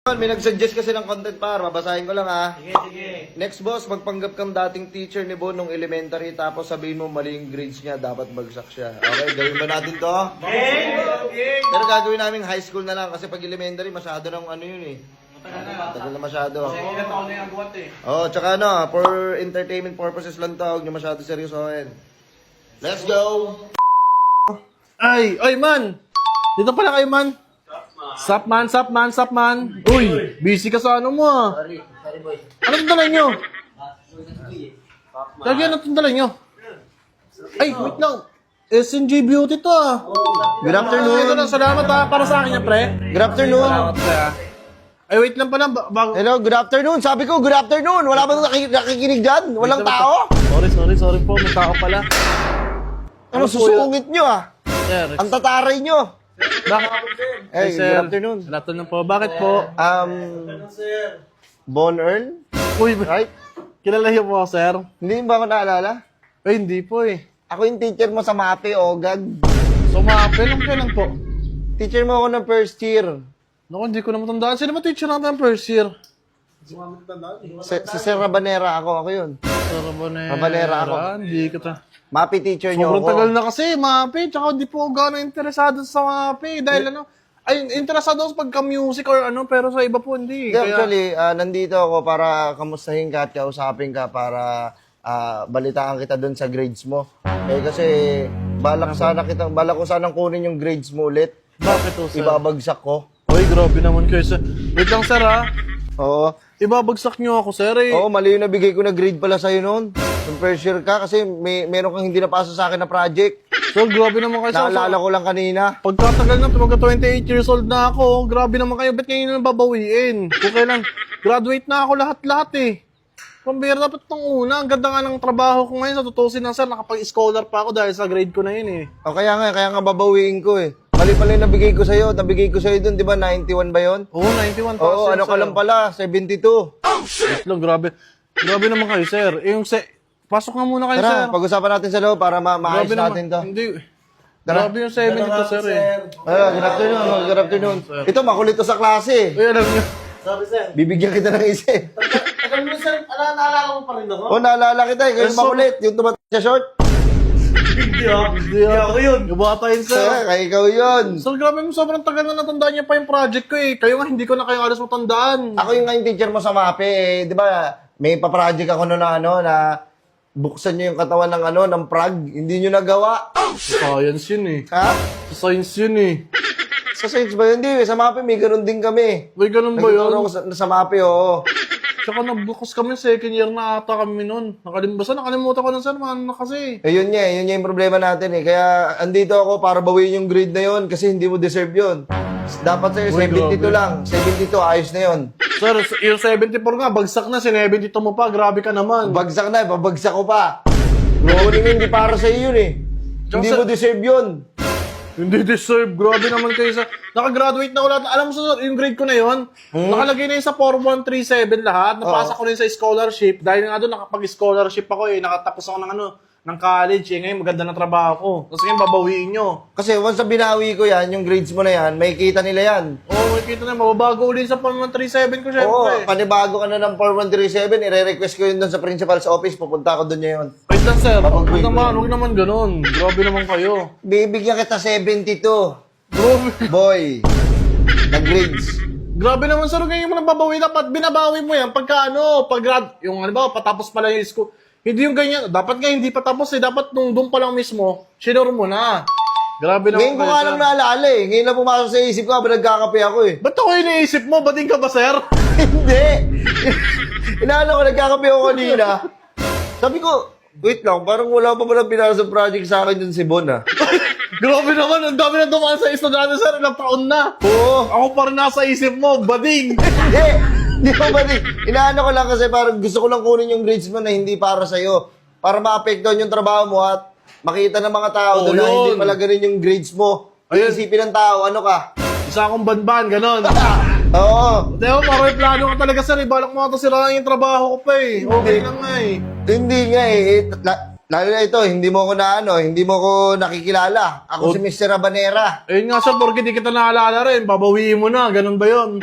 May nag-suggest kasi ng content par, babasahin ko lang ha. Sige. Next boss, magpanggap kang dating teacher ni Bon nung elementary tapos sabihin mo mali yung grades niya, dapat bagsak siya. Okay, gawin ba natin to? Okay. Pero gagawin namin high school na lang kasi pag elementary masyado ng ano yun eh. Tagal na masyado. Kasi ilang taon na yung buhat eh. Oh, tsaka ano, for entertainment purposes lang to, huwag nyo masyado seryosohin. Let's go! Ay, man! Dito pala kayo, man. Sup, man. Uy, busy ka sa ano mo, ah. Sorry boy. Anong dala nyo? Lagi, anong dala nyo? Ay, wait lang. SNG Beauty to, ah. Good Ito afternoon! na, salamat, ah. Para sa akin yan, pre. Good afternoon! Ay, wait lang pala. Bago. Hello, good afternoon! Sabi ko, good afternoon! Wala ba nakikinig dyan? Walang tao? Sorry po. May tao pala. Ano, susungit nyo ah? Sir, Ang tataray nyo! bakit? Hey, sir. good afternoon. Good afternoon po. Bakit po? Bon Earl? Uy, Right? kilala niyo po ako, sir? Hindi ba ako naalala? Ay, hindi po eh. Ako yung teacher mo sa MAPE, Ogag. Sumapil, kailan po? Teacher mo ako ng first year. Naku, hindi ko na matandaan. Sino ba teacher natin ng first year? Si Sir Rabanera ako yun. Rabanera ako. Hindi ko ta. MAPE teacher nyo Sobrang ako. tagal na kasi, MAPE. Tsaka hindi po gano'ng interesado sa MAPE. Dahil ano, ay, interesado ako sa pagka-music or ano, pero sa iba po hindi. Hindi, actually, nandito ako para kamustahin ka at kausapin ka para balitaan kita doon sa grades mo. Eh kasi balak ko sanang kunin yung grades mo ulit. Bakit po, sir? Ibabagsak ko. Uy, grabe naman kayo, sir. Wait lang, sir, ha? Oo. Ibabagsak niyo ako, sir, eh. Oo, mali yung nabigay ko na grade pala sa'yo noon. Yung first year ka kasi meron kang hindi napasa sa akin na project. Sir, grabe naman kayo, sir. Naalala ko lang kanina. Pagkatagal na, magka 28 years old na ako. Grabe naman kayo. Ba't ngayon na babawiin? Kung kailan, graduate na ako lahat-lahat eh. Pambira dapat itong una. Ang ganda nga ng trabaho ko ngayon. Sa tutusin na, sir, nakapag-scholar pa ako dahil sa grade ko na yun eh. O kaya nga babawiin ko eh. Mali pala yung nabigay ko sa'yo. Nabigay ko sa'yo doon, di ba? 91 ba yun? Oo, 91 Oo, ano ka lang pala? 72. Wait lang, grabe. Grabe naman kayo, sir. Eh, pasok na muna kayo, sir. Tara, pag-usapan natin sa loob para maayos Grabe natin to. Hindi. Grabe yung 70 to, sir, eh. Good afternoon, good afternoon. Ito, makulit to sa klase. Uy, alam niyo. Sorry sir. Bibigyan kita ng isa eh. Tagal mo sir, naalala mo pa rin ako? Oh, naalala kita eh. Kayo yung makulit. Yung tumatak sa short. Hindi ako yun. Ibata yun, sir. Kaya ikaw yun. So, grabe mo, sobrang tagal na natandaan niya pa yung project ko eh. Kayo nga, hindi ko na kayo alas matandaan. Ako yung nga yung teacher mo sa MAPE eh. Di ba, may pa-project ako noon na na buksan nyo yung katawan ng ng prag. Hindi nyo nagawa. Science yun eh. Ha? Science yun eh. Sa science ba yun? Hindi, sa MAPE may ganun din kami. May ganun ba yun? Nagtuturo ko sa MAPE, oo. Tsaka nagbukas kami, second year na ata kami nun. Nakalimutan ko na sir, man na kasi. Eh, yun yung problema natin eh. Kaya andito ako para bawiin yung grade na yun kasi hindi mo deserve yun. Dapat sa'yo, Uy, 72 grabe. lang. 72, ayos na yun. Sir, yung 74 nga, bagsak na, 72 mo pa, grabe ka naman. Bagsak na, babagsak ko pa. Kukunin mo hindi para sa'yo yun eh. Hindi mo deserve yun. Hindi deserve, grabe naman kayo sa... Nakagraduate na ulit. Alam mo sa yung grade ko na yun, nakalagay na yun sa 4137 lahat. Napasa ko rin sa scholarship. Dahil nga doon, nakapag-scholarship ako eh. Nakatapos ako ng college eh. Ngayon, maganda na trabaho ko. Tapos ngayon, babawiin nyo. Kasi once na binawi ko yan, yung grades mo na yan, may kita nila yan. Oo, makikita na, mababago ulit sa 4137 ko, syempre. Oo, panibago ka na ng 4137, ire-request ko yun doon sa principal's office, pupunta ako doon ngayon. Wait lang, sir. Babaguhin ko Huwag naman ganun. Grabe naman kayo. Bibigyan kita 72, Grabe. boy. Na grades. Grabe naman, sir. Ngayon mo nang babawi. Dapat binabawi mo yan pagka yung patapos pala yung school. Hindi yung ganyan. Dapat nga hindi patapos eh. Dapat nung doon pa lang mismo, sinor mo na. Grabe naman Ngayon ko nga lang naalala eh. Ngayon lang pumasok sa isip ko habang nagkakape ako eh. Ba't ako iniisip mo? Bating ka ba, sir? Hindi! Inaala ko, nagkakape ako kanina. Sabi ko, wait lang, parang wala pa palang pinasok project sa akin dun si Bon ah. Grabe naman. Ang dami na dumaan sa estudyante, sir. Ilang taon na. Oo. Ako pa rin nasa isip mo. Bading. Hindi ko ba inaano ko lang kasi parang gusto ko lang kunin yung grades mo na hindi para sa'yo. Para ma-apektuhan yung trabaho mo at makita ng mga tao doon na hindi pala ganun yung grades mo. Ayun. Isipin ng tao, ano ka? Isa akong banban, ganon. Oo. Diba, parang may plano ka talaga, sir. Ibalak mo ito sirahan yung trabaho ko pa eh. Okay lang nga eh. Hindi nga eh. Lalo na ito, hindi mo ko hindi mo ko nakikilala. Ako si Mr. Rabanera. Ayun nga, sir, porque di kita naalala rin. Babawiin mo na. Ganon ba yun?